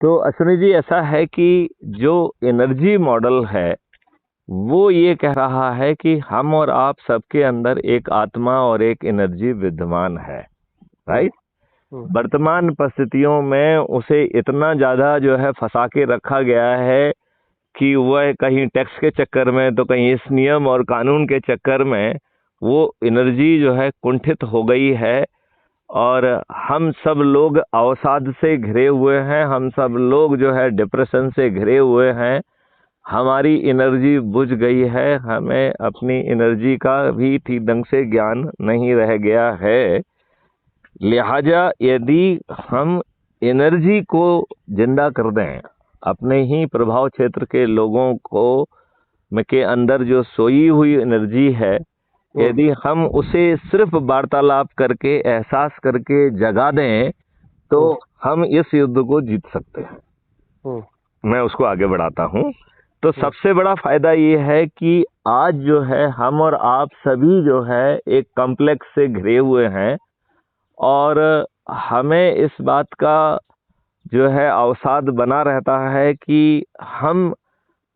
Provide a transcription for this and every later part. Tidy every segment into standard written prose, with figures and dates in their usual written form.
तो अश्विनी जी, ऐसा है कि जो एनर्जी मॉडल है वो ये कह रहा है कि हम और आप सबके अंदर एक आत्मा और एक एनर्जी विद्यमान है, राइट। वर्तमान परिस्थितियों में उसे इतना ज्यादा जो है फंसा के रखा गया है कि वह कहीं टैक्स के चक्कर में तो कहीं इस नियम और कानून के चक्कर में वो एनर्जी जो है कुंठित हो गई है। और हम सब लोग अवसाद से घिरे हुए हैं, हम सब लोग जो है डिप्रेशन से घिरे हुए हैं। हमारी एनर्जी बुझ गई है, हमें अपनी एनर्जी का भी ठीक ढंग से ज्ञान नहीं रह गया है। लिहाजा यदि हम एनर्जी को जिंदा कर दें, अपने ही प्रभाव क्षेत्र के लोगों को में के अंदर जो सोई हुई एनर्जी है, यदि हम उसे सिर्फ वार्तालाप करके एहसास करके जगा दें तो हम इस युद्ध को जीत सकते हैं। मैं उसको आगे बढ़ाता हूं। तो सबसे बड़ा फायदा ये है कि आज जो है हम और आप सभी जो है एक कॉम्प्लेक्स से घिरे हुए हैं और हमें इस बात का जो है अवसाद बना रहता है कि हम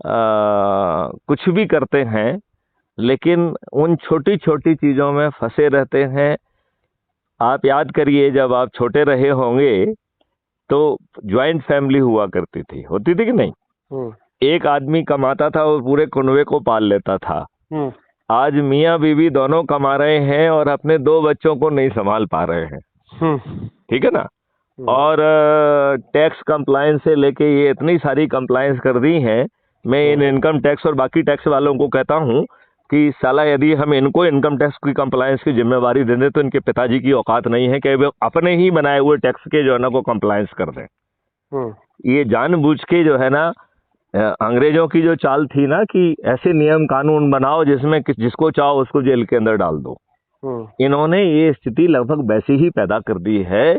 कुछ भी करते हैं लेकिन उन छोटी छोटी चीजों में फंसे रहते हैं। आप याद करिए, जब आप छोटे रहे होंगे तो ज्वाइंट फैमिली हुआ करती थी, होती थी कि नहीं? एक आदमी कमाता था और पूरे कुनबे को पाल लेता था। आज मियाँ बीवी दोनों कमा रहे हैं और अपने 2 बच्चों को नहीं संभाल पा रहे हैं। ठीक है ना? और टैक्स कंप्लायंस से लेके ये इतनी सारी कंप्लायंस कर दी हैं। मैं इन इनकम टैक्स और बाकी टैक्स वालों को कहता हूँ कि साला यदि हम इनको इनकम टैक्स की कंप्लायंस की जिम्मेवारी दे दें तो इनके पिताजी की औकात नहीं है कि वे अपने ही बनाए हुए टैक्स के जो है ना को कंप्लायंस कर दें। ये जानबूझ के जो है ना अंग्रेजों की जो चाल थी ना कि ऐसे नियम कानून बनाओ जिसमें जिसको चाहो उसको जेल के अंदर डाल दो। इन्होंने ये स्थिति लगभग वैसी ही पैदा कर दी है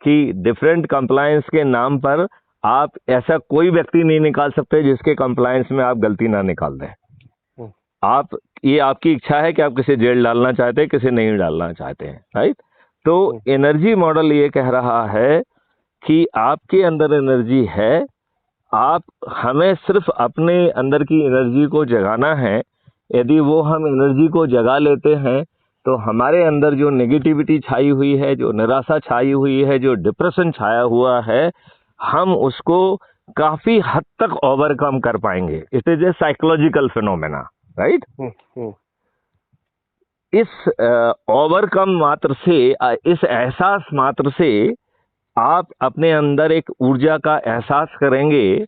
कि डिफरेंट कंप्लायंस के नाम पर आप ऐसा कोई व्यक्ति नहीं निकाल सकते जिसके कंप्लायंस में आप गलती ना निकाल दें। आप, ये आपकी इच्छा है कि आप किसे जेल डालना चाहते हैं, किसे नहीं डालना चाहते हैं, राइट। तो एनर्जी मॉडल ये कह रहा है कि आपके अंदर एनर्जी है, आप हमें सिर्फ अपने अंदर की एनर्जी को जगाना है। यदि वो हम एनर्जी को जगा लेते हैं तो हमारे अंदर जो नेगेटिविटी छाई हुई है, जो निराशा छाई हुई है, जो डिप्रेशन छाया हुआ है, हम उसको काफी हद तक ओवरकम कर पाएंगे। It is a psychological phenomena, right. इस ओवरकम मात्र से, इस एहसास मात्र से आप अपने अंदर एक ऊर्जा का एहसास करेंगे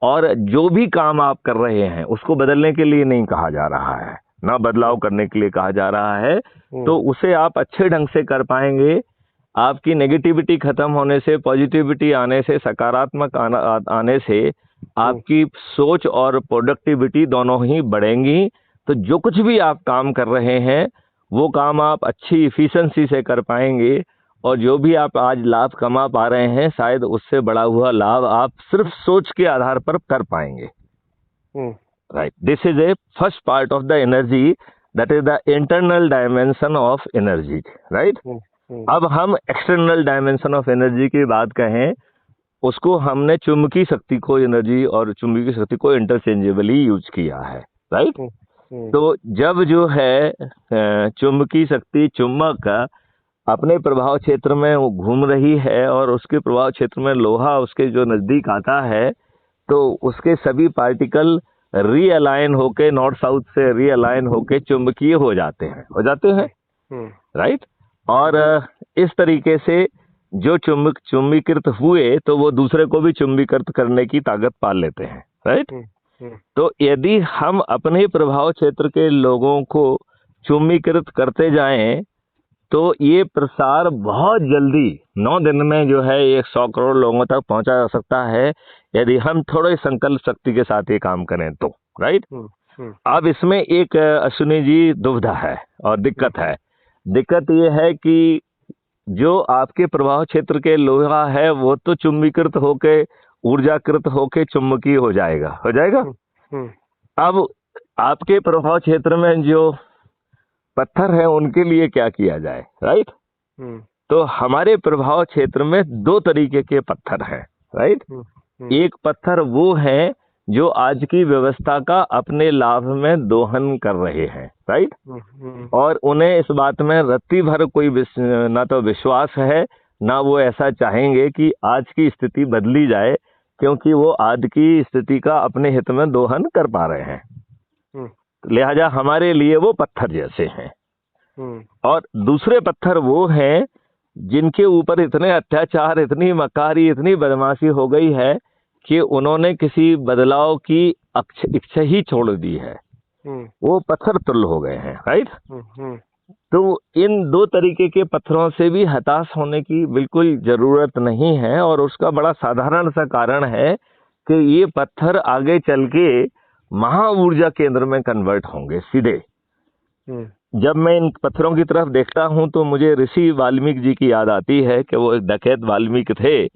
और जो भी काम आप कर रहे हैं उसको बदलने के लिए नहीं कहा जा रहा है, ना बदलाव करने के लिए कहा जा रहा है, तो उसे आप अच्छे ढंग से कर पाएंगे। आपकी नेगेटिविटी खत्म होने से, पॉजिटिविटी आने से, सकारात्मक आने से आपकी सोच और प्रोडक्टिविटी दोनों ही बढ़ेंगी। तो जो कुछ भी आप काम कर रहे हैं वो काम आप अच्छी इफिशिएंसी से कर पाएंगे और जो भी आप आज लाभ कमा पा रहे हैं शायद उससे बड़ा हुआ लाभ आप सिर्फ सोच के आधार पर कर पाएंगे, right. This is a first part of the energy, that is the internal dimension of energy, right. अब हम एक्सटर्नल डायमेंशन ऑफ एनर्जी की बात कहें, उसको हमने चुंबकीय शक्ति को एनर्जी और चुंबकीय शक्ति को इंटरचेंजेबली यूज किया है, राइट। तो जब जो है चुंबकीय शक्ति, चुंबक अपने प्रभाव क्षेत्र में घूम रही है और उसके प्रभाव क्षेत्र में लोहा उसके जो नजदीक आता है तो उसके सभी पार्टिकल रीअलाइन होके, नॉर्थ साउथ से रीअलाइन होके चुंबकीय हो जाते हैं, राइट। और इस तरीके से जो चुंबकीकृत हुए तो वो दूसरे को भी चुंबकीकृत करने की ताकत पा लेते हैं, राइट। तो यदि हम अपने प्रभाव क्षेत्र के लोगों को चुंबकीकृत करते जाएं तो ये प्रसार बहुत जल्दी 9 दिन में जो है 100 करोड़ लोगों तक पहुंचा जा सकता है यदि हम थोड़े संकल्प शक्ति के साथ ये काम करें तो, राइट। अब इसमें एक अश्विनी जी दुविधा है और दिक्कत है। दिक्कत ये है कि जो आपके प्रभाव क्षेत्र के लोहा है वो तो चुंबकीकृत होके, ऊर्जाकृत होके चुंबकीय हो जाएगा। अब आपके प्रभाव क्षेत्र में जो पत्थर है उनके लिए क्या किया जाए, राइट। तो हमारे प्रभाव क्षेत्र में 2 तरीके के पत्थर हैं, राइट। एक पत्थर वो है जो आज की व्यवस्था का अपने लाभ में दोहन कर रहे हैं, राइट। और उन्हें इस बात में रत्ती भर कोई ना तो विश्वास है, ना वो ऐसा चाहेंगे कि आज की स्थिति बदली जाए, क्योंकि वो आज की स्थिति का अपने हित में दोहन कर पा रहे हैं। लिहाजा हमारे लिए वो पत्थर जैसे हैं। और दूसरे पत्थर वो हैं जिनके ऊपर इतने अत्याचार, इतनी मकारी, इतनी बदमाशी हो गई है कि उन्होंने किसी बदलाव की इच्छा ही छोड़ दी है। वो पत्थर तुल्य हो गए हैं, राइट। तो इन दो तरीके के पत्थरों से भी हताश होने की बिल्कुल जरूरत नहीं है, और उसका बड़ा साधारण सा कारण है कि ये पत्थर आगे चल के महा ऊर्जा केंद्र में कन्वर्ट होंगे सीधे। जब मैं इन पत्थरों की तरफ देखता हूं तो मुझे ऋषि वाल्मीकि जी की याद आती है कि वो एक डकैत वाल्मीकि थे।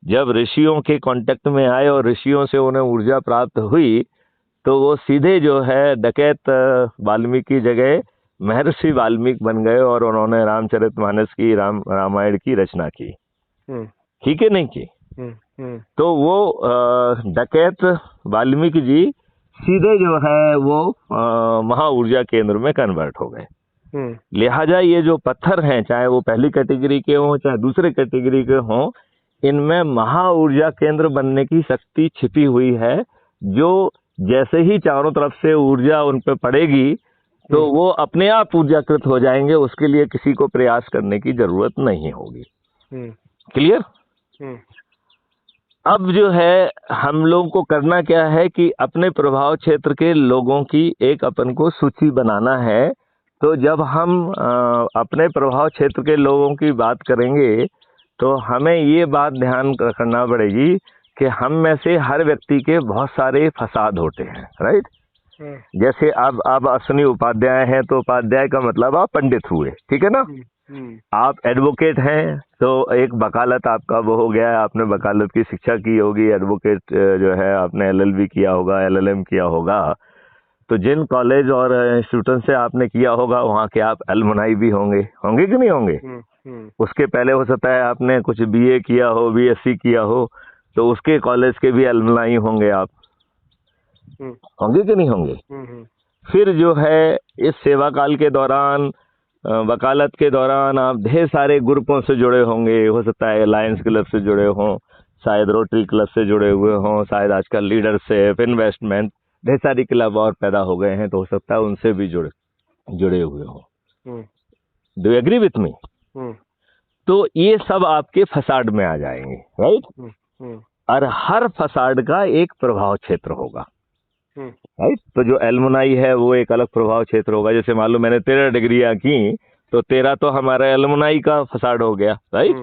जब ऋषियों के कांटेक्ट में आए और ऋषियों से उन्हें ऊर्जा प्राप्त हुई, तो वो सीधे जो है डकैत वाल्मीकि की जगह महर्षि वाल्मीकि बन गए और उन्होंने रामचरितमानस की, रामायण की रचना की। ठीक है, नहीं की। तो वो डकैत वाल्मीकि जी सीधे जो है वो महा ऊर्जा केंद्र में कन्वर्ट हो गए। लिहाजा ये जो पत्थर हैं, चाहे वो पहली कैटेगरी के हों चाहे दूसरे कैटेगरी के हों, इनमें महा ऊर्जा केंद्र बनने की शक्ति छिपी हुई है, जो जैसे ही चारों तरफ से ऊर्जा उन पर पड़ेगी तो वो अपने आप ऊर्जाकृत हो जाएंगे। उसके लिए किसी को प्रयास करने की जरूरत नहीं होगी। क्लियर। अब जो है हम लोगों को करना क्या है कि अपने प्रभाव क्षेत्र के लोगों की एक अपन को सूची बनाना है। तो जब हम अपने प्रभाव क्षेत्र के लोगों की बात करेंगे तो हमें ये बात ध्यान रखना पड़ेगी कि हम में से हर व्यक्ति के बहुत सारे फसाद होते हैं, राइट। जैसे आप अश्विनी उपाध्याय हैं तो उपाध्याय का मतलब आप पंडित हुए, ठीक है ना। आप एडवोकेट हैं तो एक वकालत आपका वो हो गया, आपने वकालत की शिक्षा की होगी। एडवोकेट जो है आपने LLB किया होगा, LLM किया होगा। तो जिन कॉलेज और इंस्टीट्यूट से आपने किया होगा वहाँ के आप एलुमनाई भी होंगे कि नहीं होंगे। उसके पहले हो सकता है आपने कुछ BA किया हो, BSc किया हो, तो उसके कॉलेज के भी एलुमनाई होंगे आप, होंगे कि नहीं होंगे। फिर जो है इस सेवा काल के दौरान, वकालत के दौरान आप ढेर सारे ग्रुपों से जुड़े होंगे। हो सकता है अलायंस क्लब से जुड़े हों, शायद रोटरी क्लब से जुड़े हुए हों, शायद आजकल लीडरशिप, इन्वेस्टमेंट, ढेर सारी क्लब और पैदा हो गए हैं, तो हो सकता है उनसे भी जुड़े हुए हों। Do you agree with me. तो ये सब आपके फसाड में आ जाएंगे, राइट। और हर फसाड का एक प्रभाव क्षेत्र होगा, राइट। तो जो एलुमनाई है वो एक अलग प्रभाव क्षेत्र होगा। जैसे मान लो मैंने 13 डिग्रियां की, तो 13 तो हमारा एलुमनाई का फसाड हो गया, राइट।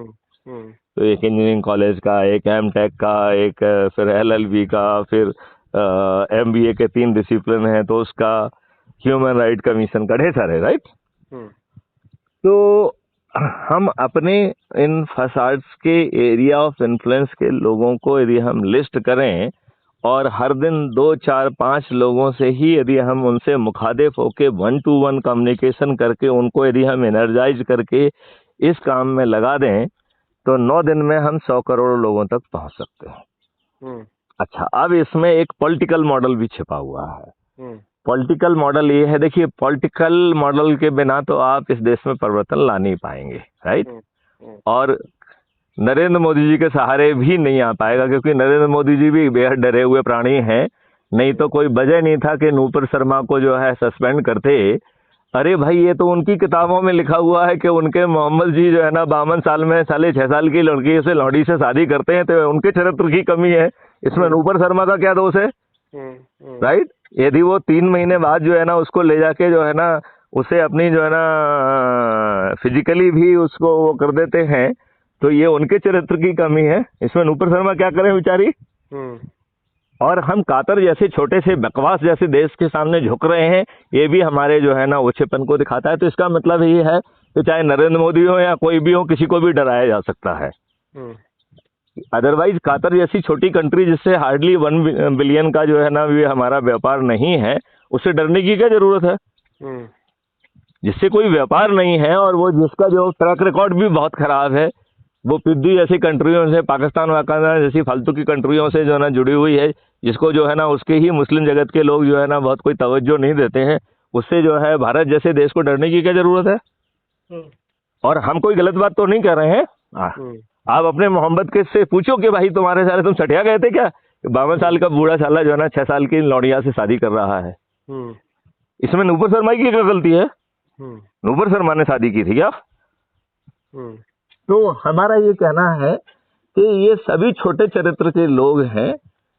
तो एक इंजीनियरिंग कॉलेज का, एक M.Tech का, एक फिर LLB का, फिर MBA के 3 डिसिप्लिन है तो उसका, ह्यूमन राइट कमीशन का, ढेर सारे, राइट। तो हम अपने इन फसाड्स के एरिया ऑफ इन्फ्लुएंस के लोगों को यदि हम लिस्ट करें और हर दिन 2, 4, 5 लोगों से ही यदि हम उनसे मुखातिब होके 1-to-1 कम्युनिकेशन करके उनको यदि हम एनर्जाइज करके इस काम में लगा दें तो 9 दिन में हम 100 करोड़ लोगों तक पहुंच सकते हैं। अच्छा, अब इसमें एक पॉलिटिकल मॉडल भी छिपा हुआ है। पॉलिटिकल मॉडल ये है, देखिए पॉलिटिकल मॉडल के बिना तो आप इस देश में परिवर्तन ला नहीं पाएंगे, राइट। और नरेंद्र मोदी जी के सहारे भी नहीं आ पाएगा, क्योंकि नरेंद्र मोदी जी भी बेहद डरे हुए प्राणी हैं। नहीं तो कोई वजह नहीं था कि नूपुर शर्मा को जो है सस्पेंड करते। अरे भाई, ये तो उनकी किताबों में लिखा हुआ है कि उनके मोहम्मद जी जो है ना 52 साल में 6.5 की लड़की से लौड़ी से शादी करते हैं, तो उनके चरित्र की कमी है। इसमें नूपुर शर्मा का क्या दोष है, राइट। यदि वो 3 महीने बाद जो है ना उसको ले जाके जो है ना उसे अपनी जो है ना फिजिकली भी उसको वो कर देते हैं, तो ये उनके चरित्र की कमी है। इसमें नूपुर शर्मा क्या करें बेचारी। और हम कातर जैसे छोटे से बकवास जैसे देश के सामने झुक रहे हैं, ये भी हमारे जो है ना ओछेपन को दिखाता है। तो इसका मतलब ये है कि चाहे नरेंद्र मोदी हो या कोई भी हो, किसी को भी डराया जा सकता है। अदरवाइज कातर जैसी छोटी कंट्री जिससे हार्डली 1 बिलियन का जो है ना ये हमारा व्यापार नहीं है, उससे डरने की क्या जरूरत है। जिससे कोई व्यापार नहीं है और वो जिसका जो ट्रैक रिकॉर्ड भी बहुत खराब है, वो पिद्दी जैसी कंट्रियों से, पाकिस्तान वाकिस्तान जैसी फालतू की कंट्रियों से जो है ना जुड़ी हुई है, जिसको जो है ना उसके ही मुस्लिम जगत के लोग जो है ना बहुत कोई तवज्जो नहीं देते हैं, उससे जो है भारत जैसे देश को डरने की क्या जरूरत है। और हम कोई गलत बात तो नहीं कर रहे हैं। आप अपने मोहम्मद के से पूछो कि भाई तुम्हारे सारे तुम सटिया गए थे क्या, 52 साल का बूढ़ा साला जो है ना 6 साल की लौड़िया से शादी कर रहा है। इसमें नूपुर शर्मा की क्या गलती है? नूपुर शर्मा ने शादी की थी क्या? तो हमारा ये कहना है कि ये सभी छोटे चरित्र के लोग हैं,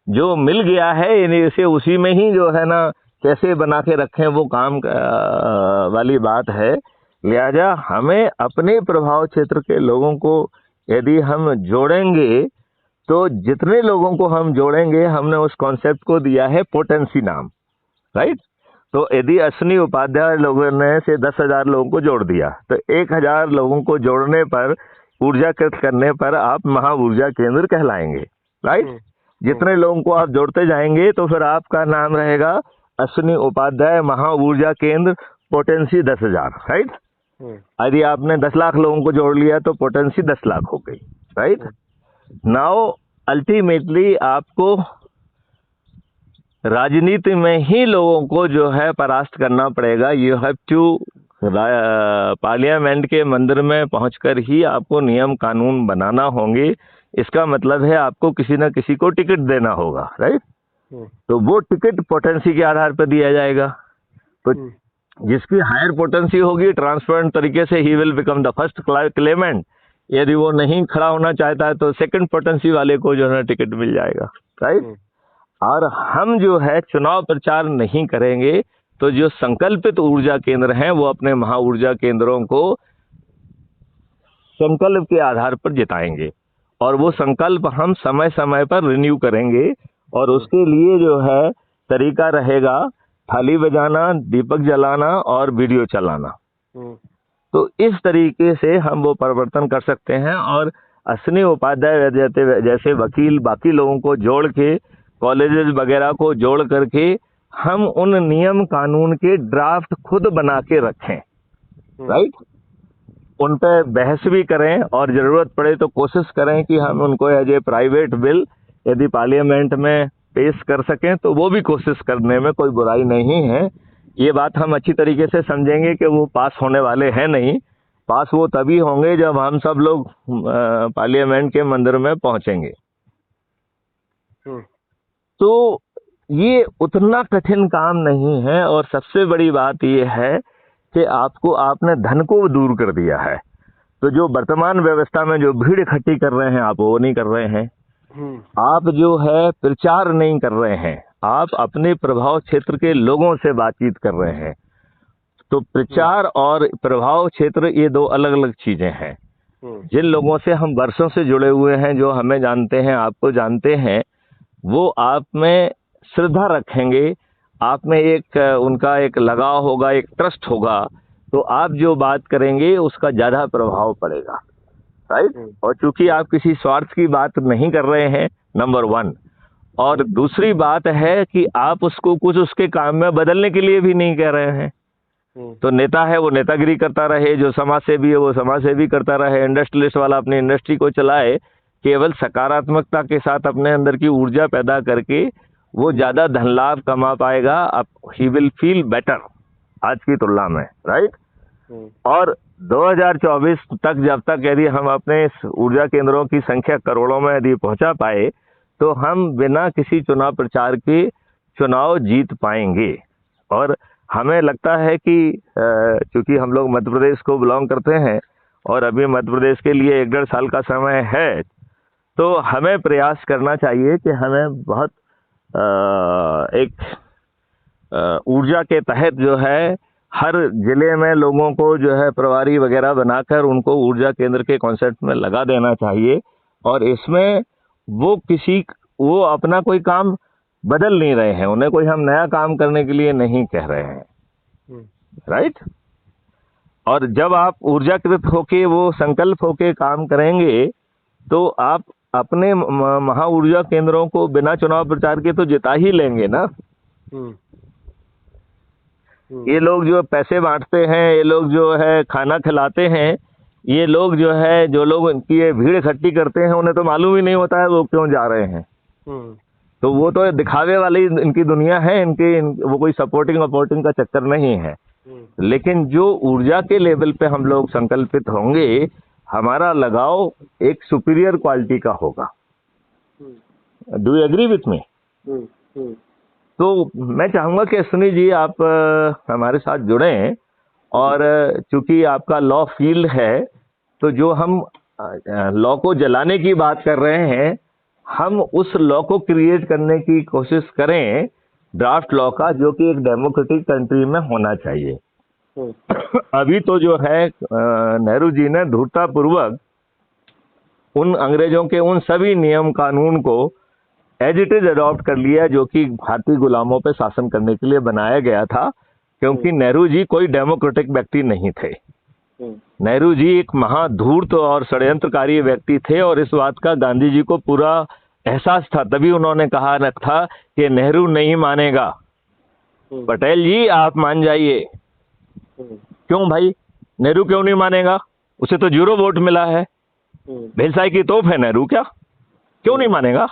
जो मिल गया है इन्हीं से, उसी में ही जो है ना कैसे बना के रखें वो काम वाली बात है। लिहाजा हमें अपने प्रभाव क्षेत्र के लोगों को यदि हम जोड़ेंगे, तो जितने लोगों को हम जोड़ेंगे, हमने उस कॉन्सेप्ट को दिया है पोटेंसी नाम, राइट। तो यदि अश्विनी उपाध्याय लोगों ने से 10,000 लोगों को जोड़ दिया, तो 1,000 लोगों को जोड़ने पर, ऊर्जाकृत करने पर आप महा ऊर्जा केंद्र कहलाएंगे, राइट। जितने लोगों को आप जोड़ते जाएंगे तो फिर आपका नाम रहेगा अश्विनी उपाध्याय महा ऊर्जा केंद्र, पोटेंसी 10,000, राइट। यदि आपने 10 लाख लोगों को जोड़ लिया तो पोटेंसी 10 लाख हो गई, राइट। नाउ अल्टीमेटली आपको राजनीति में ही लोगों को जो है परास्त करना पड़ेगा। यू हैव टू पार्लियामेंट के मंदिर में पहुंचकर ही आपको नियम कानून बनाना होंगे। इसका मतलब है आपको किसी न किसी को टिकट देना होगा, राइट। तो वो टिकट पोटेंसी के आधार पर दिया जाएगा। तो जिसकी हायर पोटेंसी होगी, ट्रांसपेरेंट तरीके से he will become the first Clement. यदि वो नहीं खड़ा होना चाहता है तो सेकंड पोटेंसी वाले को जो है टिकट मिल जाएगा, राइट। और हम जो है चुनाव प्रचार नहीं करेंगे, तो जो संकल्पित ऊर्जा केंद्र हैं वो अपने महा ऊर्जा केंद्रों को संकल्प के आधार पर जिताएंगे, और वो संकल्प हम समय समय पर रिन्यू करेंगे। और उसके लिए जो है तरीका रहेगा थाली बजाना, दीपक जलाना और वीडियो चलाना। तो इस तरीके से हम वो परिवर्तन कर सकते हैं। और अश्विनी उपाध्याय जैसे वकील बाकी लोगों को जोड़ के, कॉलेजेस वगैरह को जोड़ करके हम उन नियम कानून के ड्राफ्ट खुद बना के रखें, राइट। उन पे बहस भी करें, और जरूरत पड़े तो कोशिश करें कि हम उनको एज ए प्राइवेट बिल यदि पार्लियामेंट में पेश कर सकें, तो वो भी कोशिश करने में कोई बुराई नहीं है। ये बात हम अच्छी तरीके से समझेंगे कि वो पास होने वाले हैं नहीं। पास वो तभी होंगे जब हम सब लोग पार्लियामेंट के मंदिर में पहुंचेंगे। तो ये उतना कठिन काम नहीं है। और सबसे बड़ी बात ये है कि आपने धन को दूर कर दिया है। तो जो वर्तमान व्यवस्था में जो भीड़ इकट्ठी कर रहे हैं, आप वो नहीं कर रहे हैं। आप जो है प्रचार नहीं कर रहे हैं, आप अपने प्रभाव क्षेत्र के लोगों से बातचीत कर रहे हैं। तो प्रचार और प्रभाव क्षेत्र ये दो अलग अलग चीजें हैं। जिन लोगों से हम वर्षों से जुड़े हुए हैं, जो हमें जानते हैं, आपको जानते हैं, वो आप में श्रद्धा रखेंगे, आप में एक उनका एक लगाव होगा, एक ट्रस्ट होगा। तो आप जो बात करेंगे उसका ज्यादा प्रभाव पड़ेगा, राइट। और चूंकि आप किसी स्वार्थ की बात नहीं कर रहे हैं, नंबर 1। और दूसरी बात है कि आप उसको कुछ उसके काम में बदलने के लिए भी नहीं कह रहे हैं। तो नेता है वो नेतागिरी करता रहे, जो समाज सेवी है वो समाज सेवी करता रहे, इंडस्ट्रियलिस्ट वाला अपनी इंडस्ट्री को चलाए। केवल सकारात्मकता के साथ अपने अंदर की ऊर्जा पैदा करके वो ज्यादा धन लाभ कमा पाएगा। अब ही विल फील बेटर आज की तुलना में, राइट। और 2024 तक जब तक यदि हम अपने ऊर्जा केंद्रों की संख्या करोड़ों में यदि पहुंचा पाए, तो हम बिना किसी चुनाव प्रचार के चुनाव जीत पाएंगे। और हमें लगता है कि चूंकि हम लोग मध्य प्रदेश को बिलोंग करते हैं और अभी मध्य प्रदेश के लिए 1-1.5 साल का समय है, तो हमें प्रयास करना चाहिए कि हमें बहुत एक ऊर्जा के तहत जो है हर जिले में लोगों को जो है प्रभारी वगैरह बनाकर उनको ऊर्जा केंद्र के कॉन्सेप्ट में लगा देना चाहिए। और इसमें वो अपना कोई काम बदल नहीं रहे हैं, उन्हें कोई हम नया काम करने के लिए नहीं कह रहे हैं, राइट। और जब आप ऊर्जाकृत होके वो संकल्प होके काम करेंगे, तो आप अपने महा ऊर्जा केंद्रों को बिना चुनाव प्रचार के तो जिता ही लेंगे ना। ये लोग जो पैसे बांटते हैं, ये लोग जो है खाना खिलाते हैं, ये लोग जो है, जो लोग इनकी ये भीड़ इकट्ठी करते हैं, उन्हें तो मालूम ही नहीं होता है वो क्यों जा रहे हैं। तो वो तो दिखावे वाली इनकी दुनिया है, वो कोई सपोर्टिंग वपोर्टिंग का चक्कर नहीं है। लेकिन जो ऊर्जा के लेवल पे हम लोग संकल्पित होंगे, हमारा लगाव एक सुपीरियर क्वालिटी का होगा। Do you agree with me? तो मैं चाहूंगा कि अश्विनी जी आप हमारे साथ जुड़ें, और चूंकि आपका लॉ फील्ड है, तो जो हम लॉ को जलाने की बात कर रहे हैं, हम उस लॉ को क्रिएट करने की कोशिश करें, ड्राफ्ट लॉ का, जो कि एक डेमोक्रेटिक कंट्री में होना चाहिए। अभी तो जो है नेहरू जी ने धूर्ततापूर्वक उन अंग्रेजों के उन सभी नियम कानून को एज इट इज अडॉप्ट कर लिया, जो कि भारतीय गुलामों पे शासन करने के लिए बनाया गया था, क्योंकि नेहरू जी कोई डेमोक्रेटिक व्यक्ति नहीं थे। नेहरू जी एक महाधूर्त और षड्यंत्रकारी व्यक्ति थे, और इस बात का गांधी जी को पूरा एहसास था। तभी उन्होंने कहा था कि नेहरू नहीं मानेगा, पटेल जी आप मान जाइए। क्यों भाई, नेहरू क्यों नहीं मानेगा? उसे तो 0 वोट मिला है, भेलसाई की तोप है नेहरू, क्या क्यों नहीं मानेगा?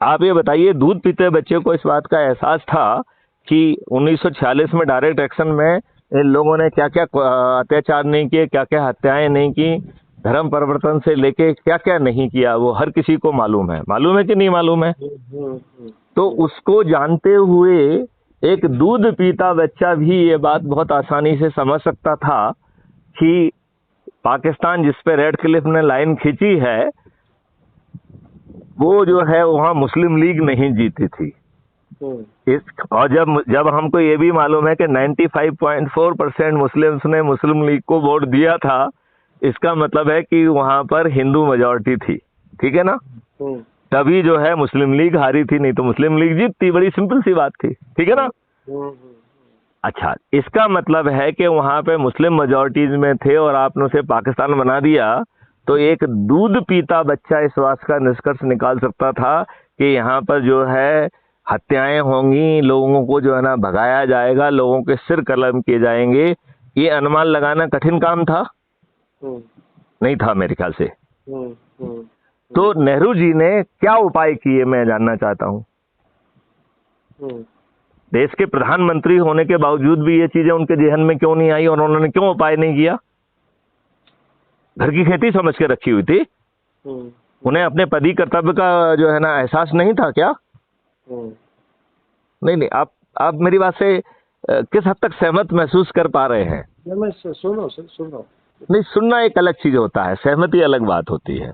आप ये बताइए, दूध पीते बच्चे को इस बात का एहसास था कि 1946 में डायरेक्ट एक्शन में इन लोगों ने क्या क्या अत्याचार नहीं किए, क्या क्या हत्याएं नहीं की, धर्म परिवर्तन से लेके क्या क्या नहीं किया, वो हर किसी को मालूम है कि नहीं मालूम है? तो उसको जानते हुए एक दूध पीता बच्चा भी ये बात बहुत आसानी से समझ सकता था कि पाकिस्तान जिस पे रेड क्लिफ ने लाइन खींची है, वो जो है वहां मुस्लिम लीग नहीं जीती थी। और जब हमको ये भी मालूम है कि 95.4% मुस्लिम्स ने मुस्लिम लीग को वोट दिया था, इसका मतलब है कि वहां पर हिंदू मेजॉरिटी थी, ठीक है ना? तभी जो है मुस्लिम लीग हारी थी, नहीं तो मुस्लिम लीग जीतती। बड़ी सिंपल सी बात थी, ठीक है ना? अच्छा, इसका मतलब है कि वहां पे मुस्लिम मेजॉरिटीज में थे और आपने उसे पाकिस्तान बना दिया, तो एक दूध पीता बच्चा इस बात का निष्कर्ष निकाल सकता था कि यहाँ पर जो है हत्याएं होंगी, लोगों को जो है ना भगाया जाएगा, लोगों के सिर कलम किए जाएंगे। ये अनुमान लगाना कठिन काम था? नहीं था मेरे ख्याल से। तो नेहरू जी ने क्या उपाय किए, मैं जानना चाहता हूँ। देश के प्रधानमंत्री होने के बावजूद भी ये चीजें उनके जहन में क्यों नहीं आई, और उन्होंने क्यों उपाय नहीं किया? घर की खेती समझ के रखी हुई थी, उन्हें अपने पदी कर्तव्य का जो है ना एहसास नहीं था क्या? नहीं, आप मेरी बात से किस हद तक सहमत महसूस कर पा रहे हैं? मैं सुन रहा हूँ। नहीं, सुनना एक अलग चीज होता है, सहमति अलग बात होती है।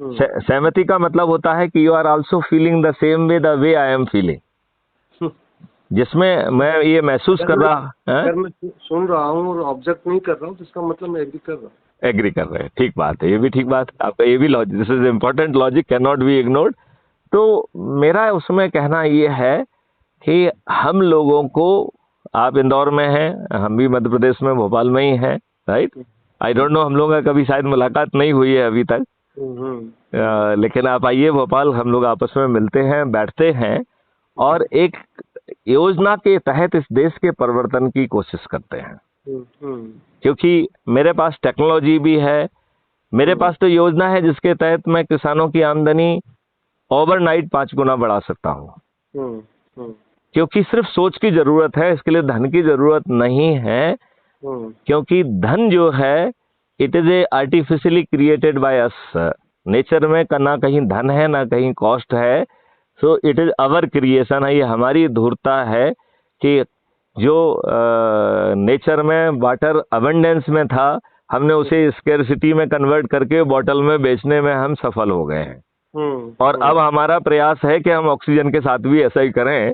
सहमति का मतलब होता है कि you are also feeling the same way the way I am feeling, जिसमें मैं ये महसूस कर रहा है। अगर मैं सुन रहा हूँ और ऑब्जेक्ट नहीं कर रहा हूँ, तो इसका मतलब मैं एग्री कर रहा हूँ। एग्री कर रहे हैं, ठीक बात है, ये भी ठीक बात है आपका, ये भी logic, this is important logic, can not be ignored. तो मेरा उसमें कहना ये है कि हम लोगों को, आप इंदौर में हैं, हम भी मध्य प्रदेश में भोपाल में ही हैं, राइट? आई डोंट नो, हम लोगों का कभी शायद मुलाकात नहीं हुई है अभी तक, लेकिन आप आइए भोपाल, हम लोग आपस में मिलते हैं, बैठते हैं, और एक योजना के तहत इस देश के परिवर्तन की कोशिश करते हैं। क्योंकि मेरे पास टेक्नोलॉजी भी है, मेरे पास तो योजना है जिसके तहत मैं किसानों की आमदनी ओवरनाइट 5 गुना बढ़ा सकता हूँ। क्योंकि सिर्फ सोच की जरूरत है, इसके लिए धन की जरूरत नहीं है, क्योंकि धन जो है it is a artificially created by us. Nature में ना कहीं धन है ना कहीं कॉस्ट है, so it is our creation है। ये हमारी धूर्तता है कि जो नेचर में वाटर अबंडेंस में था, हमने उसे स्केर्सिटी में कन्वर्ट करके बॉटल में बेचने में हम सफल हो गए हैं। और अब हमारा प्रयास है कि हम ऑक्सीजन के साथ भी ऐसा ही करें।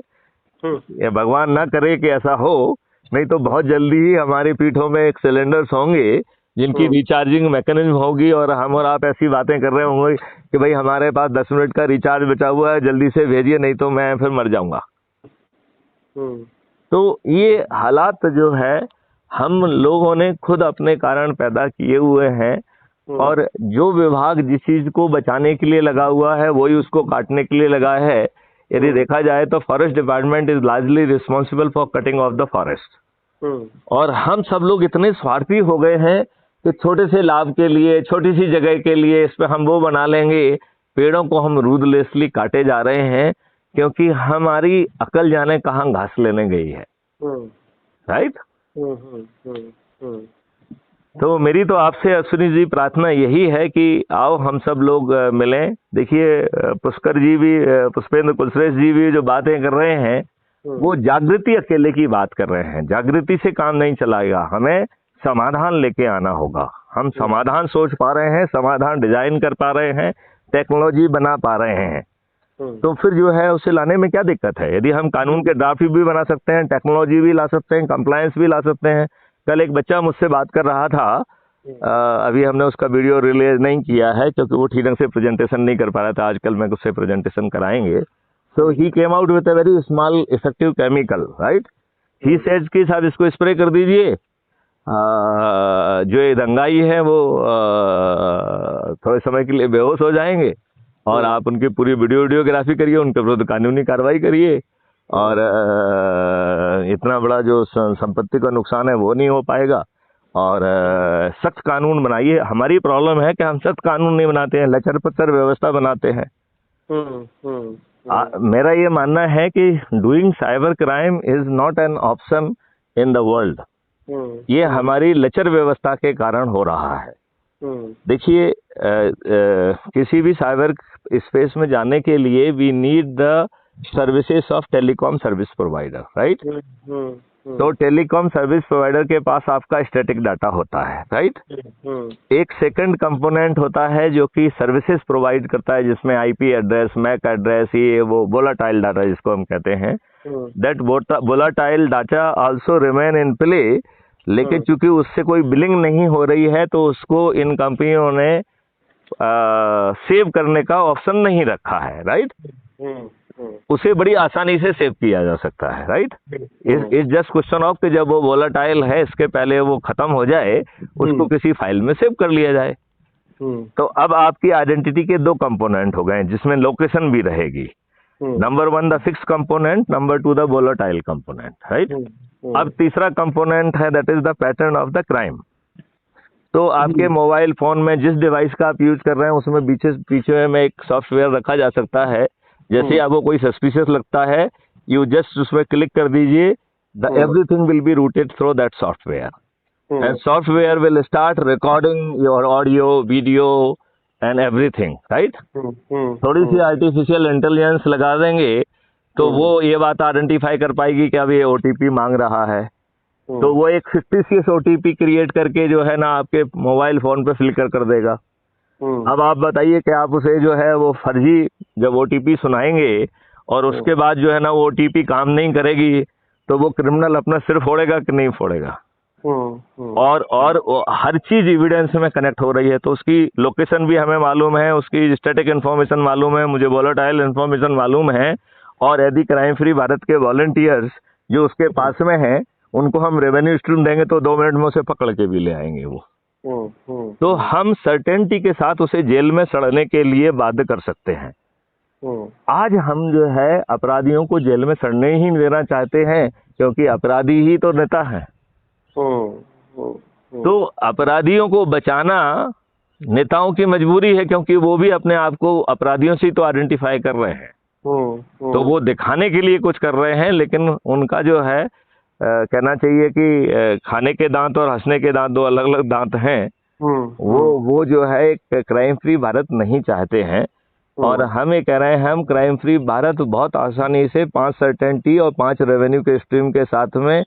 ये भगवान ना करे कि ऐसा हो, नहीं तो बहुत जल्दी ही हमारी पीठों में एक सिलेंडर्स होंगे जिनकी रिचार्जिंग मैकेनिज्म होगी, और हम और आप ऐसी बातें कर रहे होंगे कि भाई हमारे पास 10 मिनट का रिचार्ज बचा हुआ है, जल्दी से भेजिए, नहीं तो मैं फिर मर जाऊंगा। तो ये हालात जो है हम लोगों ने खुद अपने कारण पैदा किए हुए हैं, और जो विभाग जिस चीज को बचाने के लिए लगा हुआ है वही उसको काटने के लिए लगा है। यदि देखा जाए तो forest department is largely responsible for cutting of the forest. और हम सब लोग इतने स्वार्थी हो गए हैं कि छोटे से लाभ के लिए, छोटी सी जगह के लिए इस पे हम वो बना लेंगे, पेड़ों को हम रूथलेसली काटे जा रहे हैं क्योंकि हमारी अकल जाने कहाँ घास लेने गई है। राइट। तो मेरी तो आपसे अश्विनी जी प्रार्थना यही है कि आओ हम सब लोग मिलें। देखिए पुष्कर जी भी, पुष्पेंद्र कुलश्रेष्ठ जी भी जो बातें कर रहे हैं वो जागृति अकेले की बात कर रहे हैं। जागृति से काम नहीं चलाएगा, हमें समाधान लेके आना होगा। हम समाधान सोच पा रहे हैं, समाधान डिजाइन कर पा रहे हैं, टेक्नोलॉजी बना पा रहे हैं, तो फिर जो है उसे लाने में क्या दिक्कत है। यदि हम कानून के ड्राफ्ट भी बना सकते हैं, टेक्नोलॉजी भी ला सकते हैं, कंप्लायंस भी ला सकते हैं। कल एक बच्चा मुझसे बात कर रहा था, अभी हमने उसका वीडियो रिलीज नहीं किया है क्योंकि वो ठीक ढंग से प्रेजेंटेशन नहीं कर पा रहा था। आजकल मैं उससे प्रेजेंटेशन कराएंगे। So he came out with a very small effective chemical, right. He said कि साहब इसको स्प्रे कर दीजिए, जो ये दंगाई है वो थोड़े समय के लिए बेहोश हो जाएंगे और आप उनकी पूरी वीडियोग्राफी करिए, उनके विरुद्ध कानूनी कार्रवाई करिए और इतना बड़ा जो संपत्ति का नुकसान है वो नहीं हो पाएगा और सख्त कानून बनाइए। हमारी प्रॉब्लम है कि हम सख्त कानून नहीं बनाते हैं, लचर पचर व्यवस्था बनाते हैं। मेरा ये मानना है कि doing cyber crime is not an option in the world. ये हमारी लचर व्यवस्था के कारण हो रहा है। देखिए किसी भी साइबर स्पेस में जाने के लिए we need the services of telecom service provider, right. तो टेलीकॉम सर्विस प्रोवाइडर के पास आपका स्टैटिक डाटा होता है, राइट। एक सेकंड कंपोनेंट होता है जो कि सर्विसेज प्रोवाइड करता है, जिसमें आईपी एड्रेस, मैक एड्रेस, ये वो वोलाटाइल डाटा जिसको हम कहते हैं। That volatile data also remain in play, लेकिन चूंकि उससे कोई बिलिंग नहीं हो रही है तो उसको इन कंपनियों ने सेव करने का ऑप्शन नहीं रखा है, राइट। उसे बड़ी आसानी से सेव किया जा सकता है, राइट। इस जस्ट क्वेश्चन ऑफ कि जब वो वोलाटाइल है इसके पहले वो खत्म हो जाए, उसको किसी फाइल में सेव कर लिया जाए। तो अब आपकी आइडेंटिटी के दो कंपोनेंट हो गए जिसमें लोकेशन भी रहेगी। Number 1 the fix component, number 2 the volatile component, right. अब तीसरा कंपोनेंट है that is the pattern of the crime. तो आपके मोबाइल फोन में जिस डिवाइस का आप यूज कर रहे हैं उसमें पीछे में एक सॉफ्टवेयर रखा जा सकता है। जैसे आपको कोई सस्पिशियस लगता है, यू जस्ट उसमें क्लिक कर दीजिए, the everything will be rooted through that software and software will start recording your audio, video and everything, right. थोड़ी सी आर्टिफिशियल इंटेलिजेंस लगा देंगे तो वो ये बात आइडेंटिफाई कर पाएगी कि अब ये ओटीपी मांग रहा है, तो वो एक फिक्टिशियस ओटीपी क्रिएट करके जो है ना आपके मोबाइल फोन पे फ्लिकर कर देगा। अब आप बताइए कि आप उसे जो है वो फर्जी जब ओटीपी सुनाएंगे और उसके बाद जो है ना वो ओटीपी काम नहीं करेगी तो वो क्रिमिनल अपना सिर फोड़ेगा कि नहीं फोड़ेगा। और हर चीज एविडेंस में कनेक्ट हो रही है, तो उसकी लोकेशन भी हमें मालूम है, उसकी स्टैटिक इन्फॉर्मेशन मालूम है, मुझे वोलेटाइल इन्फॉर्मेशन मालूम है। और यदि क्राइम फ्री भारत के वॉलंटियर्स जो उसके पास में हैं उनको हम रेवेन्यू स्ट्रीम देंगे तो 2 मिनट में उसे पकड़ के भी ले आएंगे वो। तो हम सर्टेनिटी के साथ उसे जेल में सड़ने के लिए बाध्य कर सकते हैं। आज हम जो है अपराधियों को जेल में सड़ने ही नहीं देना चाहते हैं क्योंकि अपराधी ही तो नेता हैं। तो अपराधियों को बचाना नेताओं की मजबूरी है क्योंकि वो भी अपने आप को अपराधियों से तो आइडेंटिफाई कर रहे हैं। तो वो दिखाने के लिए कुछ कर रहे हैं, लेकिन उनका जो है कहना चाहिए कि खाने के दांत और हंसने के दांत दो अलग अलग दांत हैं। वो जो है एक क्राइम फ्री भारत नहीं चाहते हैं। और हम ये कह रहे हैं हम क्राइम फ्री भारत बहुत आसानी से 5 सर्टेनिटी और 5 रेवेन्यू के स्ट्रीम के साथ में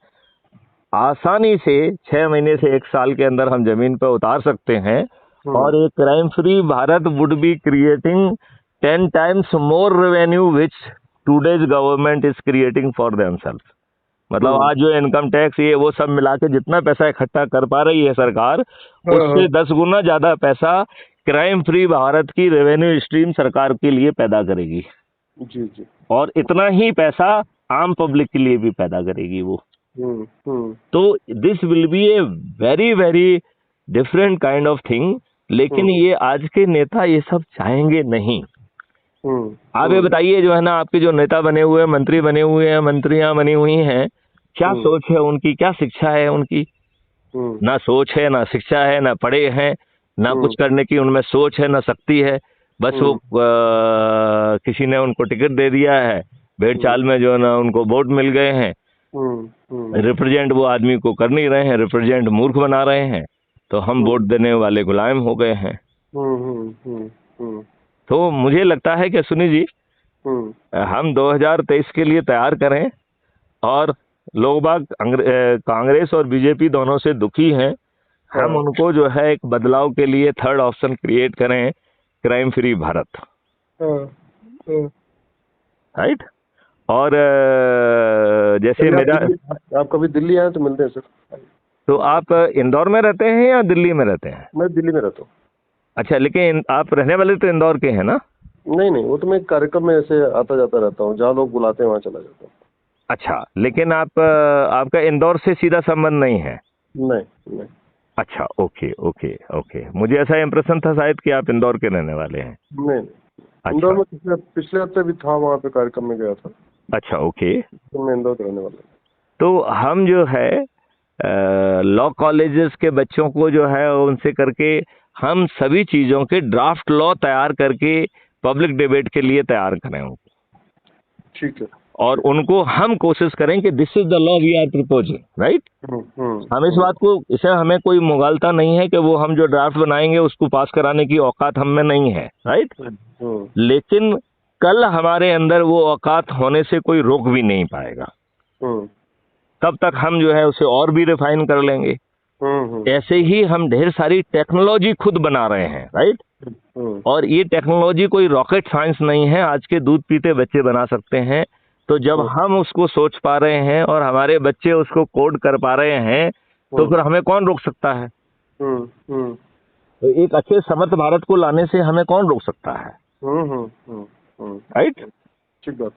आसानी से 6 महीने से 1 साल के अंदर हम जमीन पर उतार सकते हैं। और एक crime free Bharat would be creating 10 times more revenue which today's government is creating for themselves। मतलब आज जो इनकम टैक्स ये वो सब मिला के जितना पैसा इकट्ठा कर पा रही है सरकार, उससे 10 गुना ज्यादा पैसा क्राइम फ्री भारत की रेवेन्यू स्ट्रीम सरकार के लिए पैदा करेगी। जी। और इतना ही पैसा आम पब्लिक के लिए भी पैदा करेगी वो। तो this will be a very very different kind of thing. लेकिन ये आज के नेता ये सब चाहेंगे नहीं। आप ये बताइए जो है ना आपके जो नेता बने हुए हैं, मंत्री बने हुए हैं, मंत्रियां बनी हुई हैं, क्या सोच है उनकी, क्या शिक्षा है उनकी? ना सोच है, ना शिक्षा है, ना पढ़े हैं, ना कुछ करने की उनमें सोच है, ना शक्ति है। बस वो किसी ने उनको टिकट दे दिया है, भेड़ चाल में जो है ना उनको वोट मिल गए हैं, रिप्रेजेंट वो आदमी को कर नहीं रहे हैं, रिप्रेजेंट मूर्ख बना रहे हैं, तो हम वोट देने वाले गुलाम हो गए हैं। तो मुझे लगता है कि सुनी जी, हम 2023 के लिए तैयार करें, और लोग बाग कांग्रेस और बीजेपी दोनों से दुखी हैं। हम उनको जो है एक बदलाव के लिए थर्ड ऑप्शन क्रिएट करें, क्राइम फ्री भारत, राइट। और जैसे मेरा, आप कभी दिल्ली आए तो मिलते हैं सर। तो आप इंदौर में रहते हैं या दिल्ली में रहते हैं? मैं दिल्ली में रहता हूँ। अच्छा, लेकिन आप रहने वाले तो इंदौर के हैं ना? नहीं नहीं, वो तो मैं एक कार्यक्रम में ऐसे आता जाता रहता हूँ, जहाँ लोग बुलाते हैं वहाँ चला जाता हूँ। अच्छा, लेकिन आपका इंदौर से सीधा संबंध नहीं है? नहीं नहीं। अच्छा, ओके ओके ओके, मुझे ऐसा इंप्रेशन था शायद कि आप इंदौर के रहने वाले हैं। नहीं, इंदौर में पिछले हफ्ते भी था, वहाँ पे कार्यक्रम में गया था। अच्छा, ओके। तो मैं इंदौर के रहने वाला। तो हम जो है लॉ कॉलेजेस के बच्चों को जो है उनसे करके हम सभी चीज़ों के ड्राफ्ट लॉ तैयार करके पब्लिक डिबेट के लिए तैयार करें उनको। ठीक है। और उनको हम कोशिश करें कि this is the law we are proposing, right. हम इस बात को, इसे हमें कोई मुगालता नहीं है कि वो हम जो ड्राफ्ट बनाएंगे उसको पास कराने की औकात हम में नहीं है, राइट। लेकिन कल हमारे अंदर वो औकात होने से कोई रोक भी नहीं पाएगा। तब तक हम जो है उसे और भी रिफाइन कर लेंगे। ऐसे ही हम ढेर सारी टेक्नोलॉजी खुद बना रहे हैं, राइट। और ये टेक्नोलॉजी कोई रॉकेट साइंस नहीं है, आज के दूध पीते बच्चे बना सकते हैं। तो जब हम उसको सोच पा रहे हैं और हमारे बच्चे उसको कोड कर पा रहे हैं, तो फिर हमें कौन रोक सकता है? तो एक अच्छे समर्थ भारत को लाने से हमें कौन रोक सकता है? राइट। ठीक बात।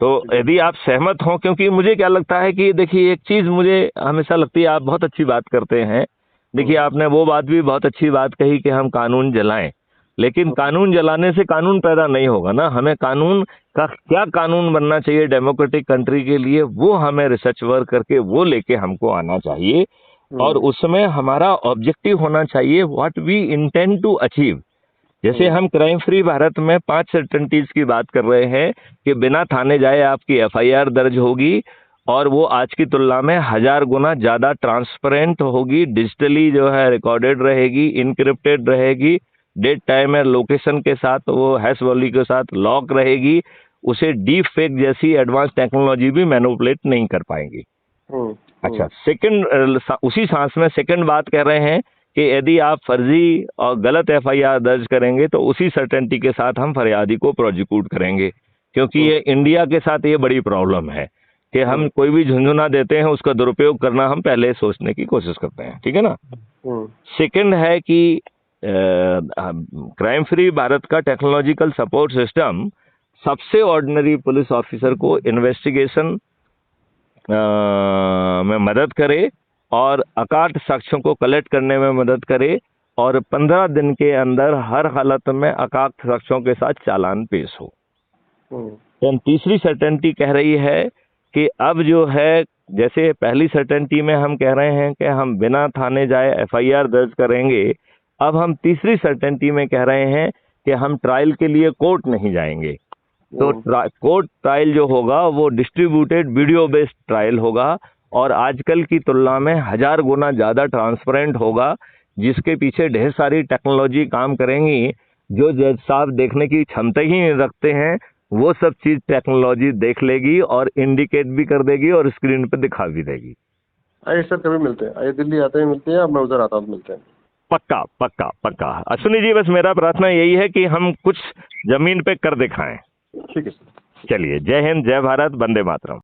तो यदि आप सहमत हो, क्योंकि मुझे क्या लगता है कि देखिए, एक चीज मुझे हमेशा लगती है, आप बहुत अच्छी बात करते हैं। देखिए, आपने वो बात भी बहुत अच्छी बात कही कि हम कानून जलाएं, लेकिन कानून जलाने से कानून पैदा नहीं होगा ना। हमें कानून का क्या कानून बनना चाहिए डेमोक्रेटिक कंट्री के लिए, वो हमें रिसर्च वर्क करके वो लेके हमको आना चाहिए। और उसमें हमारा ऑब्जेक्टिव होना चाहिए what we intend to achieve. जैसे हम क्राइम फ्री भारत में 5 सर्टेनिटीज की बात कर रहे हैं कि बिना थाने जाए आपकी FIR दर्ज होगी, और वो आज की तुलना में 1000 गुना ज्यादा ट्रांसपेरेंट होगी, डिजिटली जो है रिकॉर्डेड रहेगी, इनक्रिप्टेड रहेगी, डेट टाइम और लोकेशन के साथ, वो हैश वैल्यू के साथ लॉक रहेगी। उसे डीप फेक जैसी एडवांस टेक्नोलॉजी भी मैनिपुलेट नहीं कर पाएंगी। अच्छा, सेकंड, उसी सांस में सेकंड बात कह रहे हैं कि यदि आप फर्जी और गलत FIR दर्ज करेंगे तो उसी सर्टेनिटी के साथ हम फरियादी को प्रोसिक्यूट करेंगे, क्योंकि ये इंडिया के साथ ये बड़ी प्रॉब्लम है कि हम कोई भी झुंझुना देते हैं, उसका दुरुपयोग करना हम पहले सोचने की कोशिश करते हैं, ठीक है ना। सेकंड है कि क्राइम फ्री भारत का टेक्नोलॉजिकल सपोर्ट सिस्टम सबसे ऑर्डिनरी पुलिस ऑफिसर को इन्वेस्टिगेशन में मदद करे और अकाट साक्ष्यों को कलेक्ट करने में मदद करे, और 15 दिन के अंदर हर हालत में अकाट साक्ष्यों के साथ चालान पेश हो। तो तीसरी सर्टेनिटी कह रही है कि अब जो है, जैसे पहली सर्टेनिटी में हम कह रहे हैं कि हम बिना थाने जाए FIR दर्ज करेंगे, अब हम तीसरी सर्टेनिटी में कह रहे हैं कि हम ट्रायल के लिए कोर्ट नहीं जाएंगे। तो कोर्ट ट्रायल जो होगा वो डिस्ट्रीब्यूटेड वीडियो बेस्ड ट्रायल होगा, और आजकल की तुलना में 1000 गुना ज्यादा ट्रांसपेरेंट होगा, जिसके पीछे ढेर सारी टेक्नोलॉजी काम करेंगी। जो जज साहब देखने की क्षमता ही नहीं रखते हैं, वो सब चीज टेक्नोलॉजी देख लेगी और इंडिकेट भी कर देगी और स्क्रीन पे दिखा भी देगी। आइए सर, कभी मिलते हैं, आइए दिल्ली आते हैं, मिलते हैं, अब मैं उधर आता हूँ, मिलते हैं। पक्का पक्का पक्का। अश्विनी जी, बस मेरा प्रार्थना यही है कि हम कुछ जमीन पे कर दिखाएं। ठीक है सर। चलिए, जय हिंद, जय भारत, वंदे मातरम।